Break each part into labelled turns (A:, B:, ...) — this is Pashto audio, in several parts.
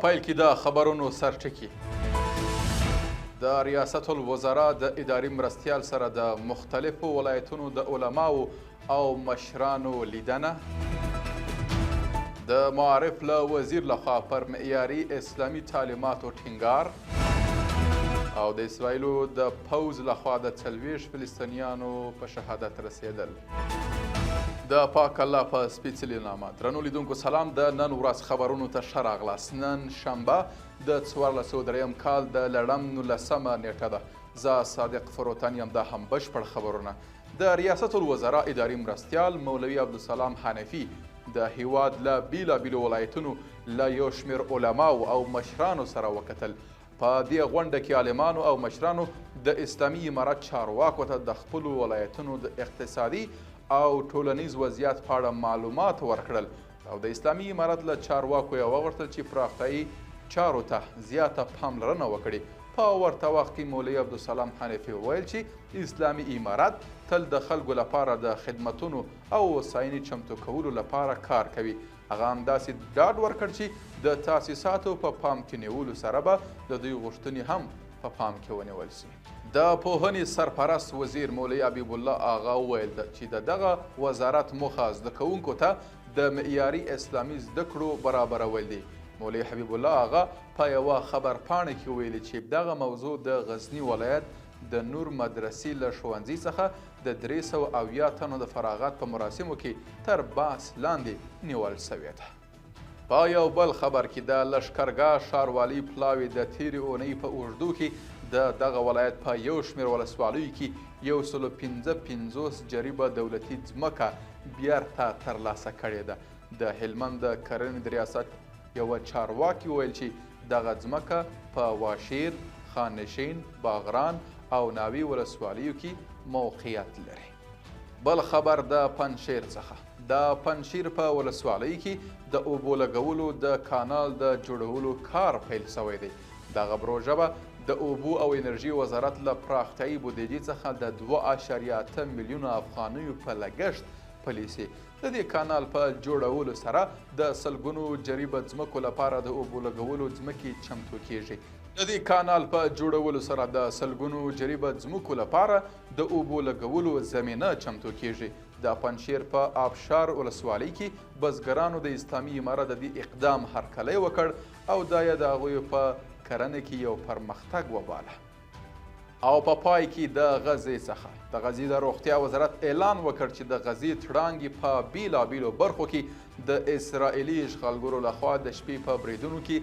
A: پیل کې د خبرونو سرټکي. د ریاست الوزرا د اداري مرستیال سره د مختلفو ولایتونو د علماو او مشرانو لیدنه. د معارف له وزیر لخوا پر معیاري اسلامي تعلیماتو ټینګار او د اسرائیلو د پوځ لخوا د 40 فلسطینیانو په شهادت رسېدل. د پاک الله په سپېڅلي نامه درنو لیدونکو سلام. د نن ورځ خبرونو ته ښه راغلاست. نن شنبه د 1403 کال د لړم 19مه نیټه ده. زه صادق فروتن یم. دا هم بشپړ خبرونه. د ریاست الوزرا اداري مرستیال مولوي عبدالسلام حنفي د هیواد له بیلابیلو ولایتونو له یو شمېر علماو او مشرانو سره وکتل. په دې غونډه کې عالمانو او مشرانو د اسلامي امارت چارواکو ته د خپلو ولایتونو د اقتصادي او ټولنیز وضعیت په اړه معلومات ورکړل او د اسلامي امارت له چارواکو یې وغوښتل چې پراختیایي چارو ته زیاته پاملرنه وکړي. په ورته وخت کې مولوي عبدالسلام حنفي وویل چې اسلامي امارت تل د خلکو لپاره د خدمتونو او هوساینې چمتو کولو لپاره کار کوي. هغه همداسې ډاډ ورکړ چې د تاسیساتو په پام کې نیولو سره به د دوی غوښتنې هم په پام کې ونیول شي. د پوهنې سرپرست وزیر مولوي حبیب الله آغا وویل چې د دغه وزارت موخه زده کوونکو ته د معیاري اسلامي زده کړو برابرول دي. مولوي حبیب الله آغا په یوه خبرپاڼه کې ویلي چې دغه موضوع د غزني ولایت د نور مدرسې له ښوونځي څخه د 370 تنو د فراغت په مراسمو کې تر بحث لاندې نیول سوې ده. په یو بل خبر کې د لښکرګاه ښاروالي پلاوي د تېرې اونۍ په اوږدو کې د دغه ولایت په یو شمېر ولسوالیو کې 155 جریبه دولتي ځمکه بیرته ترلاسه کړې ده. د هلمند د کرنې د ریاست یوه چارواکي وویل چې دغه ځمکه په واشیر، خانشین، باغران او ناوی ولسوالیو کې موقعیت لري. بل خبر د پنجشیر څخه. د پنجشیر په ولسوالۍ کې د اوبو لګولو د کانال د جوړولو کار پیل شوی دی. دغه پروژه به د اوبو او انرژي وزارت له پراختیایي بودیجې څخه د 2.8 میلیونه افغانیو په لګښت پلی سي. د دې کانال په جوړولو سره د سلګونو جریبه ځمکو لپاره د اوبو لګولو ځمکې چمتو کیږي. د دې کانال په جوړولو سره د سلګونو جریبه ځمکو لپاره د اوبو لګولو زمینه چمتو کیږي. د پنجشیر په آبشار ولسوالۍ کې بزګرانو د اسلامي امارت د دې اقدام هرکلی وکړ او دا یې د هغوی په کرنه کې یو پرمختګ وباله. او په پای کې د غزې څخه. د غزې د روغتیا وزارت اعلان وکړ چې د غزې تړانګې په بیلابیلو برخو کې د اسرائیلي اشغالګرو لخوا د شپې په بریدونو کې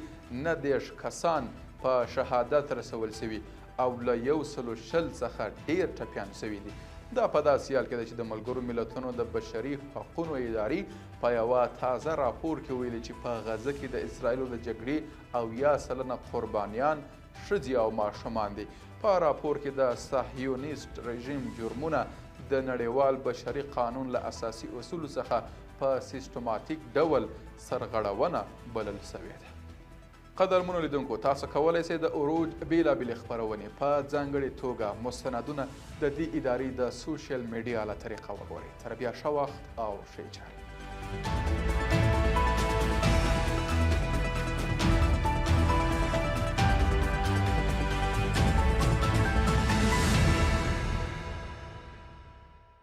A: 19 کسان په شهادت رسول سوي او له 120 څخه ډیر ټپیان سوي دي. دا په داسې حال کې ده چې د ملګرو ملتونو د بشري حقونو ادارې په یوه تازه راپور کې ویلي چې په غزه کې د اسرائیلو د جګړې 80% قربانیان ښځې او ماشومان دي. په راپور کې د صهیونیست رژیم جرمونه د نړیوال بشري قانون له اساسي اصولو څخه په سیستماتیک ډول سرغړونه بلل سوې ده. قدرمنو لیدونکو، تاسو کولی شئ د عروج بیلابیلې خپرونې په ځانګړې توګه مستندونه د دې ادارې د سوشل میډیا له طریقه وګورئ. تر بیا ښه وخت او ښې چارې.